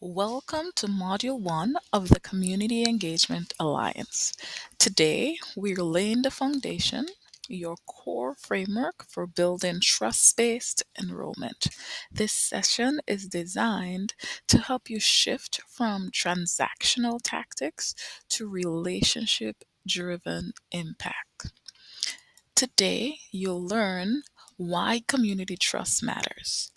Welcome to Module 1 of the Community Engagement Alliance. Today, we're laying the foundation, your core framework for building trust based enrollment. This session is designed to help you shift from transactional tactics to relationship driven impact. Today, you'll learn why community trust matters,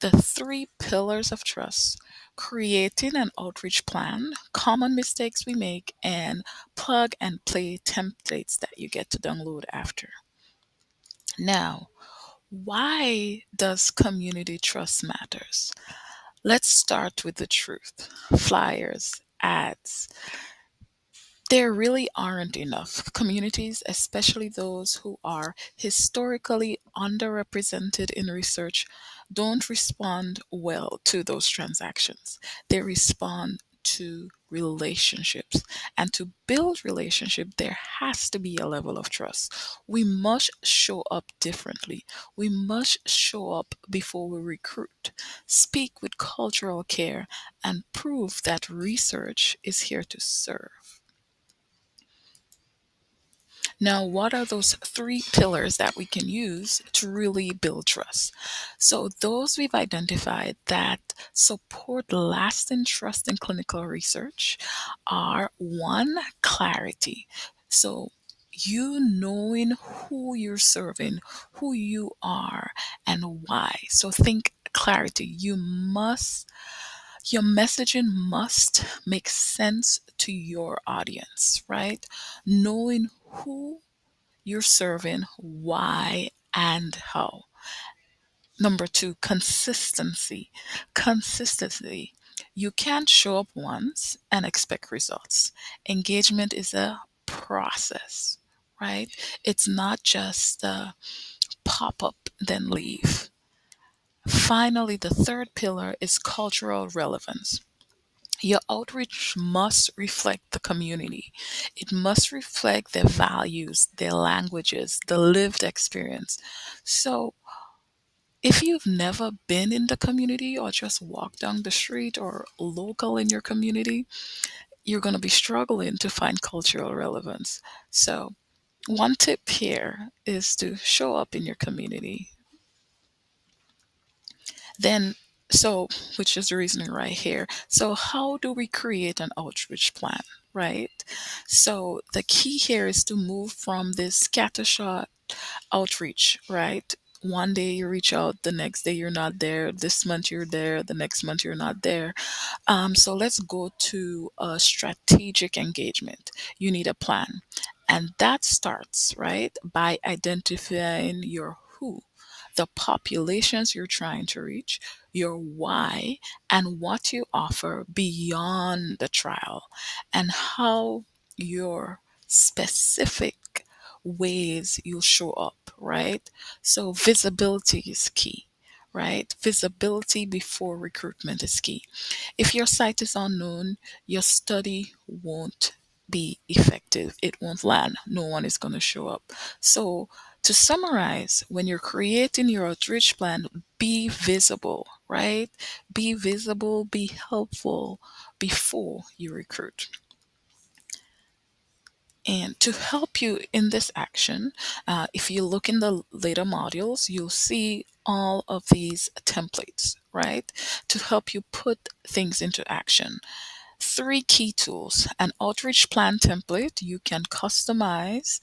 the three pillars of trust: creating an outreach plan, common mistakes we make, and plug and play templates that you get to download after. Now, why does community trust matters? Let's start with the truth. Flyers, ads, there really aren't enough communities, especially those who are historically underrepresented in research, don't respond well to those transactions. They respond to relationships. And to build relationship, there has to be a level of trust. We must show up differently. We must show up before we recruit, speak with cultural care, and prove that research is here to serve. Now, what are those three pillars that we can use to really build trust? So, those we've identified that support lasting trust in clinical research are: one, clarity. So, you knowing who you're serving, who you are, and why. So, think clarity. Your messaging must make sense to your audience, right? Knowing who you're serving, why, and how. Number two, consistency. Consistency. You can't show up once and expect results. Engagement is a process, right? It's not just pop up, then leave. Finally, the third pillar is cultural relevance. Your outreach must reflect the community. It must reflect their values, their languages, the lived experience. So, if you've never been in the community or just walked down the street or local in your community, you're going to be struggling to find cultural relevance. So, one tip here is to show up in your community. Then, so, which is the reasoning right here. So, how do we create an outreach plan, right? So, the key here is to move from this scattershot outreach, right? One day you reach out, the next day you're not there, this month you're there, the next month you're not there. So let's go to a strategic engagement. You need a plan. And that starts, right, by identifying your who, the populations you're trying to reach, your why, and what you offer beyond the trial, and how your specific ways you'll show up, right? So visibility is key, right? Visibility before recruitment is key. If your site is unknown, your study won't be effective. It won't land. No one is going to show up. So, to summarize, when you're creating your outreach plan, be visible, right? Be visible, be helpful before you recruit. And to help you in this action, if you look in the later modules, you'll see all of these templates, right? To help you put things into action. Three key tools: an outreach plan template you can customize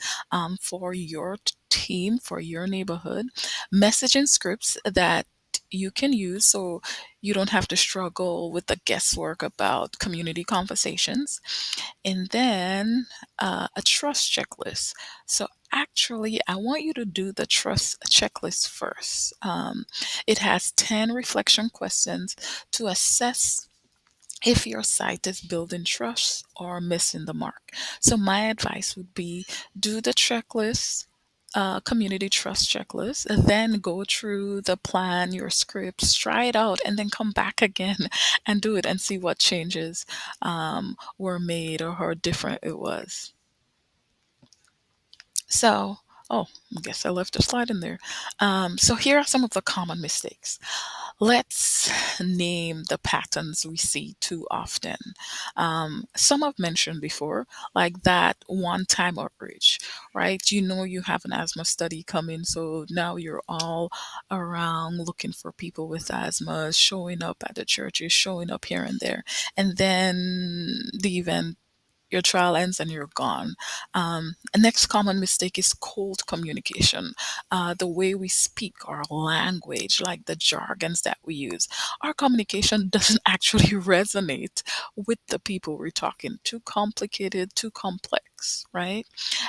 for your team, for your neighborhood, messaging scripts that you can use so you don't have to struggle with the guesswork about community conversations, and then a trust checklist. So actually, I want you to do the trust checklist first. It has 10 reflection questions to assess if your site is building trust or missing the mark. So my advice would be do the checklist, community trust checklist, and then go through the plan, your scripts, try it out, and then come back again and do it and see what changes were made or how different it was. So, I guess I left a slide in there. So here are some of the common mistakes. Let's name the patterns we see too often. Some I've mentioned before, like that one time outreach, right? You know, you have an asthma study coming, so now you're all around looking for people with asthma, showing up at the churches, showing up here and there. And then the event, your trial ends and you're gone. A next common mistake is cold communication. The way we speak our language, like the jargons that we use, our communication doesn't actually resonate with the people we're talking. Too complicated, too complex, right?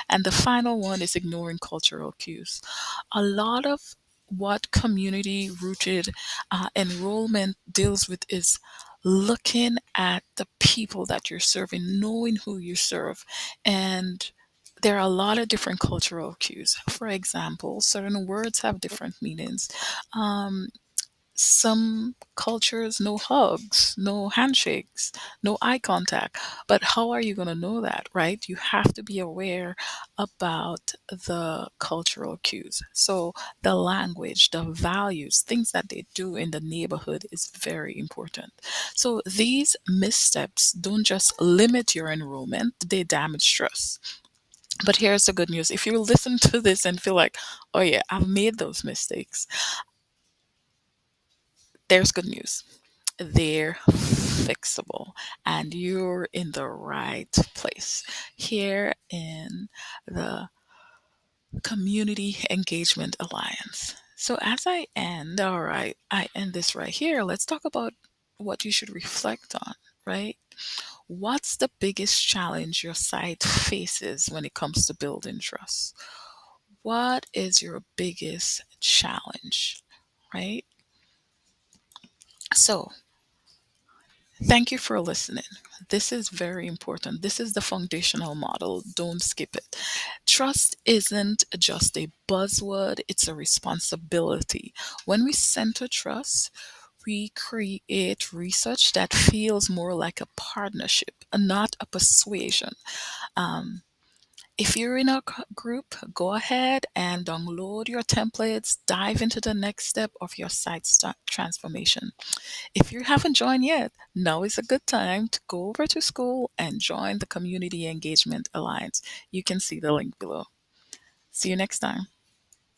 And the final one is ignoring cultural cues. A lot of what community rooted enrollment deals with is looking at the people that you're serving, knowing who you serve. And there are a lot of different cultural cues. For example, certain words have different meanings. Um, some cultures, no hugs, no handshakes, no eye contact. But how are you going to know that, right? You have to be aware about the cultural cues. So the language, the values, things that they do in the neighborhood is very important. So these missteps don't just limit your enrollment, they damage trust. But here's the good news. If you listen to this and feel like, oh yeah, I've made those mistakes, there's good news. They're fixable, and you're in the right place here in the Community Engagement Alliance. So, as I end, all right, I end this right here. Let's talk about what you should reflect on, right? What's the biggest challenge your site faces when it comes to building trust? What is your biggest challenge, right? So, thank you for listening. This is very important. This is the foundational model. Don't skip it. Trust isn't just a buzzword, it's a responsibility. When we center trust, we create research that feels more like a partnership, and not a persuasion. Um, if you're in a group, go ahead and download your templates, dive into the next step of your site transformation. If you haven't joined yet, now is a good time to go over to school and join the Community Engagement Alliance. You can see the link below. See you next time.